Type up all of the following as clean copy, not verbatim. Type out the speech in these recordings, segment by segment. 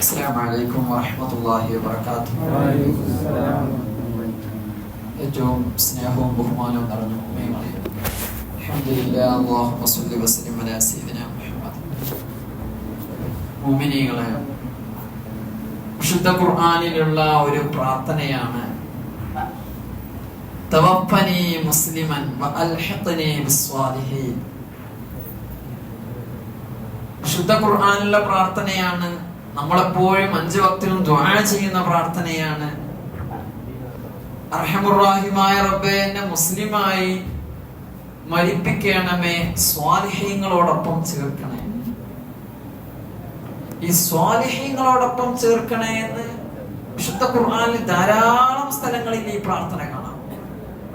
അസ്സലാമു അലൈക്കും വറഹ്മത്തുള്ളാഹി വബറകാതുഹു. ഏറ്റവും സ്നേഹവും ബഹുമാനവും നിറഞ്ഞ മുഅ്മിനീങ്ങളെ, അൽഹംദുലില്ലാഹ്, അല്ലാഹുമ്മ സ്വല്ലി വസല്ലിം അലാ സയ്യിദിനാ മുഹമ്മദ്. മുഅ്മിനീങ്ങളെ, വിശുദ്ധ ഖുർആനിലുള്ള ഒരു പ്രാർത്ഥനയാണ് തവഫനി മുസ്ലിമൻ വഅൽഹിഖ്നി ബിസ്സാലിഹീൻ. വിശുദ്ധ ഖുർആനിലുള്ള പ്രാർത്ഥനയാണ്. നമ്മളെപ്പോഴും 5 വക്തിലും ദുആ ചെയ്യുന്ന പ്രാർത്ഥനയാണ്. അർഹമുർ-റഹീമായ റബ്ബേ, എന്നെ മുസ്ലിമായി മരിപ്പിക്കണമേ, സ്വാലിഹീങ്ങളോടൊപ്പം ചേർക്കണേ. ഈ സ്വാലിഹീങ്ങളോടൊപ്പം ചേർക്കണേ എന്ന് വിശുദ്ധ ഖുർആനിൽ ധാരാളം സ്ഥലങ്ങളിൽ ഈ പ്രാർത്ഥന കാണാം.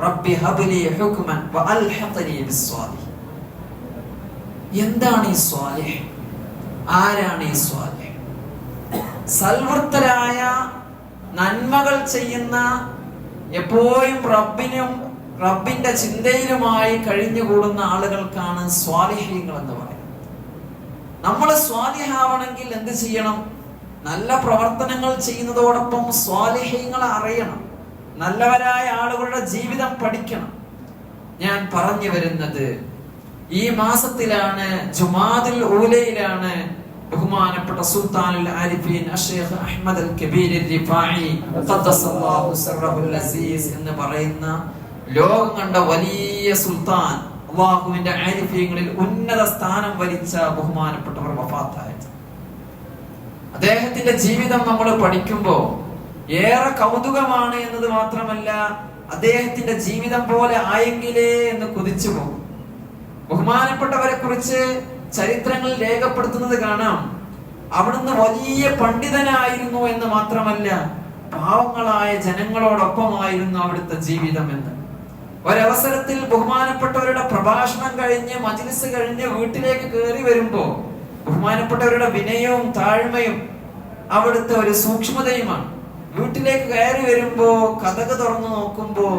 റബ്ബി ഹബ്ലി ഹുക്മൻ വഅൽഹിഖ്നി ബിസ്സാലിഹീൻ. എന്താണ് ഈ സ്വാലിഹ്? ആരാണ് ഈ സ്വാലിഹ്? സൽവൃത്തരായ, നന്മകൾ ചെയ്യുന്ന, എപ്പോഴും റബ്ബിന്റെ ചിന്തയിലുമായി കഴിഞ്ഞുകൂടുന്ന ആളുകൾക്കാണ് സ്വാലിഹീങ്ങൾ എന്ന് പറയുന്നത്. നമ്മൾ സ്വാലിഹാവണമെങ്കിൽ എന്ത് ചെയ്യണം? നല്ല പ്രവർത്തനങ്ങൾ ചെയ്യുന്നതോടൊപ്പം സ്വാലിഹീങ്ങളെ അറിയണം. നല്ലവരായ ആളുകളുടെ ജീവിതം പഠിക്കണം. ഞാൻ പറഞ്ഞു വരുന്നത്, ഈ മാസത്തിലാണ്, ജുമാദുൽ ഊലയിലാണ് ബഹുമാനപ്പെട്ട സുൽത്താനുൽ ആരിഫീൻ അഷ്ശൈഖ് അഹ്മദ് അൽ കബീർ റിഫായി ഖദ്ദസല്ലാഹു സിർറഹുൽ അസീസ് എന്ന് പറയുന്ന ലോകം കണ്ട വലിയ സുൽത്താൻ, അല്ലാഹുവിന്റെ ആരിഫീങ്ങളിൽ ഉന്നത സ്ഥാനം വരിച്ച ബഹുമാനപ്പെട്ടവർ വഫാത്തായത്. അദ്ദേഹത്തിന്റെ ജീവിതം നമ്മൾ പഠിക്കുമ്പോൾ ഏറെ കൗതുകമാണ് എന്നത് മാത്രമല്ല, അദ്ദേഹത്തിന്റെ ജീവിതം പോലെ ആയെങ്കിലേ എന്ന് കൊതിച്ചു പോകും. ബഹുമാനപ്പെട്ടവരെ കുറിച്ച് ചരിത്രങ്ങൾ രേഖപ്പെടുത്തുന്നത് കാണാം. അവിടുന്ന് വലിയ പണ്ഡിതനായിരുന്നു എന്ന് മാത്രമല്ല, പാവങ്ങളായ ജനങ്ങളോടൊപ്പമായിരുന്നു അവിടുത്തെ ജീവിതം എന്ന്. ഒരവസരത്തിൽ ബഹുമാനപ്പെട്ടവരുടെ പ്രഭാഷണം കഴിഞ്ഞ്, മജ്‌ലിസ് കഴിഞ്ഞ് വീട്ടിലേക്ക് കയറി വരുമ്പോ ബഹുമാനപ്പെട്ടവരുടെ വിനയവും താഴ്മയും അവിടുത്തെ ഒരു സൂക്ഷ്മതയുമാണ്. വീട്ടിലേക്ക് കയറി വരുമ്പോ കതക് തുറന്നു നോക്കുമ്പോ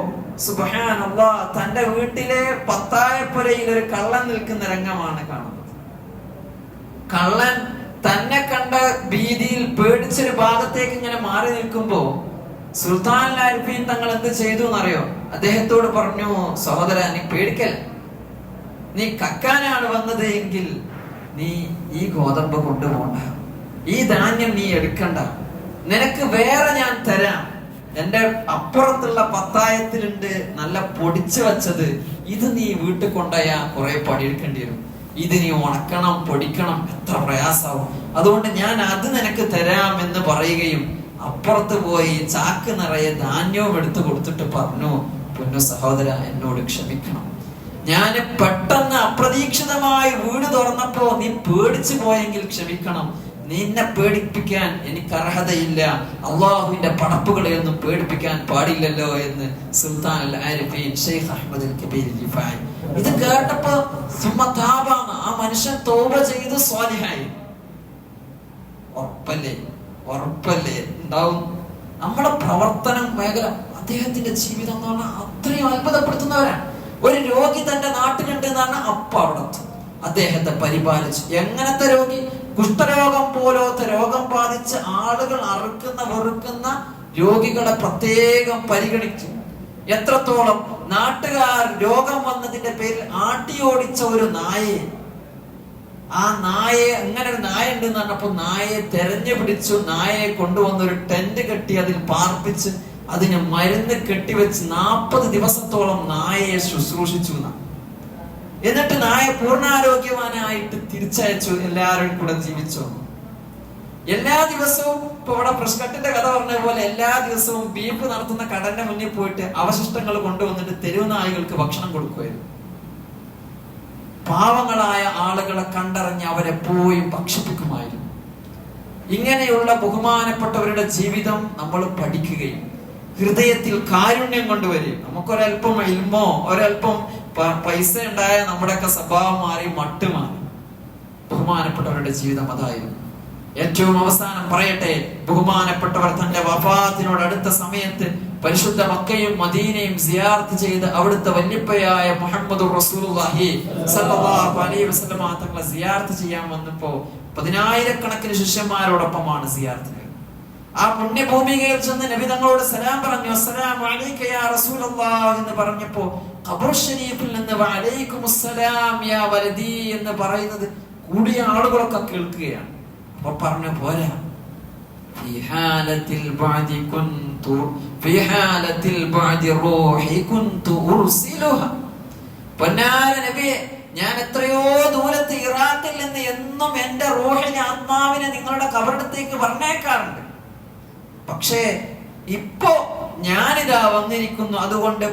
സുബ്ഹാനല്ലാഹ്, തന്റെ വീട്ടിലെ പത്തായപ്പുരയിൽ ഒരു കള്ളൻ നിൽക്കുന്ന രംഗമാണ് കാണുന്നത്. കള്ളൻ തന്നെ കണ്ട ഭീതിയിൽ പേടിച്ചൊരു ഭാഗത്തേക്ക് ഇങ്ങനെ മാറി നിൽക്കുമ്പോ സുൽത്താൻ ആരിഫീൻ തങ്ങൾ എന്ത് ചെയ്തു എന്നറിയോ? അദ്ദേഹത്തോട് പറഞ്ഞു, സഹോദര, നീ പേടിക്കൽ, നീ കക്കാനാണ് വന്നത് എങ്കിൽ നീ ഈ ഗോതമ്പ് കൊണ്ടുപോണ്ട, ഈ ധാന്യം നീ എടുക്കണ്ട, നിനക്ക് വേറെ ഞാൻ തരാം. എന്റെ അപ്പുറത്തുള്ള പത്തായത്തിലുണ്ട് നല്ല പൊടിച്ചു വെച്ചത്, ഇത് നീ വീട്ടിൽ കൊണ്ടുപോയാ കുറെ പണിയെടുക്കേണ്ടി വരും, ഇത് നീ ഉണക്കണം, പൊടിക്കണം, എത്ര പ്രയാസാവും, അതുകൊണ്ട് ഞാൻ അത് നിനക്ക് തരാം എന്ന് പറയുകയും അപ്പുറത്ത് പോയി ചാക്ക് നിറയെ ധാന്യവും എടുത്തു കൊടുത്തിട്ട് പറഞ്ഞു, പൊന്നു സഹോദര, എന്നോട് ക്ഷമിക്കണം, ഞാൻ പെട്ടെന്ന് അപ്രതീക്ഷിതമായി വീട് തുറന്നപ്പോ നീ പേടിച്ചു പോയെങ്കിൽ ക്ഷമിക്കണം, നിന്നെ പേടിപ്പിക്കാൻ എനിക്ക് അർഹതയില്ല, അള്ളാഹുവിന്റെ പടപ്പുകളെ ഒന്നും പേടിപ്പിക്കാൻ പാടില്ലല്ലോ എന്ന് സുൽത്താൻ അൽ ആരിഫീൻ ഷെയ്ഖ് അഹ്മദ് അൽ കബീർ റിഫായി. ഇത് കേട്ടപ്പോ ആ മനുഷ്യൻ തൗബ ചെയ്ത് സ്വാലിഹായി. ഉറപ്പല്ലേ ഉണ്ടാവും നമ്മുടെ പ്രവർത്തനം മേഖല. അദ്ദേഹത്തിന്റെ ജീവിതം എന്ന് പറഞ്ഞാൽ അത്രയും അത്ഭുതപ്പെടുത്തുന്നവരാണ്. ഒരു രോഗി തന്റെ നാട്ടിലുണ്ട് എന്നാണ് അപ്പ അവിടെ അദ്ദേഹത്തെ പരിപാലിച്ചു. എങ്ങനത്തെ രോഗി? കുഷ്ഠരോഗം പോലത്തെ രോഗം ബാധിച്ച് ആളുകൾ വെറുക്കുന്ന രോഗികളെ പ്രത്യേകം പരിഗണിച്ചു. എത്രത്തോളം നാട്ടുകാർ രോഗം വന്നതിന്റെ പേരിൽ ആട്ടിയോടിച്ച ഒരു നായയെ, അങ്ങനെ ഒരു നായ ഉണ്ട് എന്ന് പറഞ്ഞപ്പോ നായയെ തെരഞ്ഞു പിടിച്ചു, നായയെ കൊണ്ടുവന്നൊരു ടെന്റ് കെട്ടി അതിൽ പാർപ്പിച്ച് അതിന് മരുന്ന് കെട്ടിവെച്ച് 40 ദിവസത്തോളം നായയെ ശുശ്രൂഷിച്ചു. എന്നിട്ട് നായ പൂർണ്ണാരോഗ്യവാനായിട്ട് തിരിച്ചയച്ചു, എല്ലാവരും കൂടെ ജീവിച്ചു. എല്ലാ ദിവസവും ഇപ്പൊ ഇവിടെ പ്രശ്നത്തിന്റെ കഥ പറഞ്ഞ പോലെ എല്ലാ ദിവസവും ബീഫ് നടത്തുന്ന കടന്റെ മുന്നിൽ പോയിട്ട് അവശിഷ്ടങ്ങൾ കൊണ്ടുവന്നിട്ട് തെരുവ് നായ്കൾക്ക് ഭക്ഷണം കൊടുക്കുമായിരുന്നു. പാവങ്ങളായ ആളുകളെ കണ്ടറിഞ്ഞ് അവരെപ്പോഴും ഭക്ഷിപ്പിക്കുമായിരുന്നു. ഇങ്ങനെയുള്ള ബഹുമാനപ്പെട്ടവരുടെ ജീവിതം നമ്മൾ പഠിക്കുകയും ഹൃദയത്തിൽ കാരുണ്യം കൊണ്ടുവരും. നമുക്കൊരൽപ്പം ഇൽമോ ഒരൽപ്പം പൈസ ഉണ്ടായ നമ്മുടെയൊക്കെ സ്വഭാവം മാറി, മട്ട് മാറി. ബഹുമാനപ്പെട്ടവരുടെ ജീവിതം അതായിരുന്നു. ഏറ്റവും അവസാനം പറയട്ടെ, ബഹുമാനപ്പെട്ടവർ തന്റെ വഫാത്തിനോട് അടുത്ത സമയത്ത് പരിശുദ്ധ മക്കയും മദീനയും സിയാറത്ത് ചെയ്ത് അവിടുത്തെ വല്യപ്പയായ മുഹമ്മദ് റസൂലുള്ളാഹി സ്വല്ലല്ലാഹു അലൈഹി വസല്ലം തങ്ങളെ സിയാറത്ത് ചെയ്യാൻ വന്നപ്പോ 10,000-കണക്കിന് ശിഷ്യന്മാരോടൊപ്പമാണ് സിയാറത്തിന്. ആ പുണ്യഭൂമികയിൽ ചെന്ന് നബി തങ്ങളോട് സലാം പറഞ്ഞു. അസ്സലാമു അലൈക യാ റസൂലല്ലാഹ് എന്ന് പറഞ്ഞപ്പോ ഖബർ ഷരീഫിൽ നിന്ന് വഅലൈക്കുമുസ്സലാം യാ വലദി എന്ന് പറയുന്നത് കൂടിയ ആളുകളൊക്കെ കേൾക്കുകയാണ്. അപ്പൊ പറഞ്ഞു, പോരാ, ഫീ ഹാലത്തിൽ ബഅദി കുൻതു ഫീ ഹാലത്തിൽ ബഅദി റൂഹി കുൻതു ഉർസിലുഹ. പൊന്നാര നബിയെ, ഞാൻ എത്രയോ ദൂരത്ത് ഇറാഖിൽ നിന്ന് എന്നും എന്റെ റൂഹിനെ, ആത്മാവിനെ നിങ്ങളുടെ ഖബറിടത്തേക്ക് പറഞ്ഞേക്കാറുണ്ട്. പക്ഷേ ഇപ്പോ ഞാനിതാ വന്നിരിക്കുന്നു. അതുകൊണ്ട്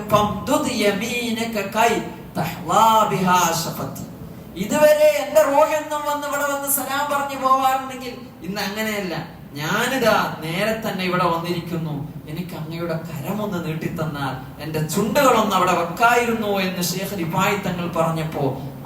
ഇതുവരെ എന്റെ റൂഹെന്നും വന്ന് ഇവിടെ വന്ന് സലാം പറഞ്ഞു പോവാറുണ്ടെങ്കിൽ ഇന്ന് അങ്ങനെയല്ല. ഞാനിതാ നേരെ തന്നെ ഇവിടെ വന്നിരിക്കുന്നു. എനിക്ക് അങ്ങയുടെ കരമൊന്ന് നീട്ടിത്തന്നാൽ എന്റെ ചുണ്ടുകളൊന്ന് അവിടെ വെക്കായിരുന്നു എന്ന് ശൈഖ് റിഫായി തങ്ങൾ പറഞ്ഞപ്പോ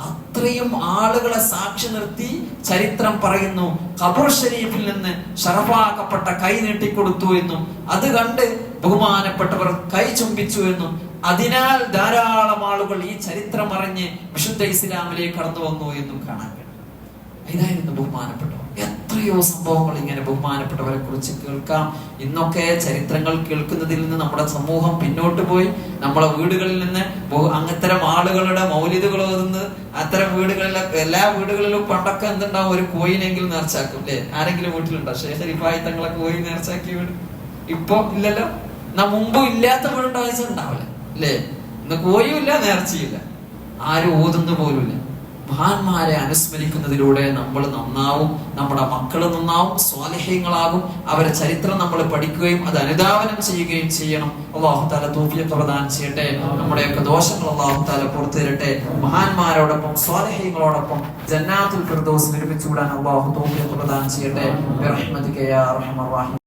അത്രയും ആളുകളെ സാക്ഷി നിർത്തി ചരിത്രം പറയുന്നു. ഖബർ ഷരീഫിൽ നിന്ന് ഷറഫാക്കപ്പെട്ട കൈ നീട്ടിക്കൊടുത്തു എന്നും അത് കണ്ട് ബഹുമാനപ്പെട്ടവർ കൈ ചുംബിച്ചു എന്നും അതിനാൽ ധാരാളം ആളുകൾ ഈ ചരിത്രം അറിഞ്ഞ് വിശുദ്ധ ഇസ്ലാമിലേക്ക് കടന്നു വന്നു എന്നും കാണാൻ കഴിയും. ഇതായിരുന്നു ബഹുമാനപ്പെട്ടവർ. എത്രയോ സംഭവങ്ങൾ ഇങ്ങനെ ബഹുമാനപ്പെട്ടവരെ കുറിച്ച് കേൾക്കാം. ഇന്നൊക്കെ ചരിത്രങ്ങൾ കേൾക്കുന്നതിൽ നിന്ന് നമ്മുടെ സമൂഹം പിന്നോട്ട് പോയി. നമ്മളെ വീടുകളിൽ നിന്ന് അങ്ങത്തരം ആളുകളുടെ മൗലിദുകൾ ഓതുന്നത്, അത്തരം വീടുകളിലൊക്കെ, എല്ലാ വീടുകളിലും പണ്ടൊക്കെ എന്തുണ്ടാവും, ഒരു കോയിനെങ്കിലും നേർച്ചാക്കും അല്ലെ? ആരെങ്കിലും വീട്ടിലുണ്ടോ ശൈഖ് റിഫായി തങ്ങളൊക്കെ കോയി നേർച്ചാക്കിയ വീട്? ഇപ്പൊ ഇല്ലല്ലോ. എന്നാ മുമ്പും ഇല്ലാത്ത വീടുണ്ടാവുക ഉണ്ടാവില്ല അല്ലേ? ഇന്ന് കോയും ഇല്ല, നേർച്ചയില്ല, ആരും ഓതുന്ന പോലുമില്ല. മഹാന്മാരെ അനുസ്മരിക്കുന്നതിലൂടെ നമ്മൾ നന്നാവും, നമ്മുടെ മക്കൾ നന്നാവും, സ്വാലിഹ്യങ്ങളാകും. അവരെ ചരിത്രം നമ്മൾ പഠിക്കുകയും അത് അനുധാവനം ചെയ്യുകയും ചെയ്യണം. അല്ലാഹു തആല തൗഫീഖ് പ്രദാനം ചെയ്യട്ടെ. നമ്മുടെയൊക്കെ ദോഷങ്ങൾ അല്ലാഹു തആല പുറത്തു തരട്ടെ. മഹാന്മാരോടൊപ്പം സ്വാലിഹ്യങ്ങളോടൊപ്പം ജന്നാത്തുൽ ഫിർദൗസ് നിർമ്മിച്ചുകൂടാൻ അല്ലാഹു തൗഫീഖ് പ്രദാനം ചെയ്യട്ടെ. ബിറഹ്മതിക യാ അർഹമർ റഹീം.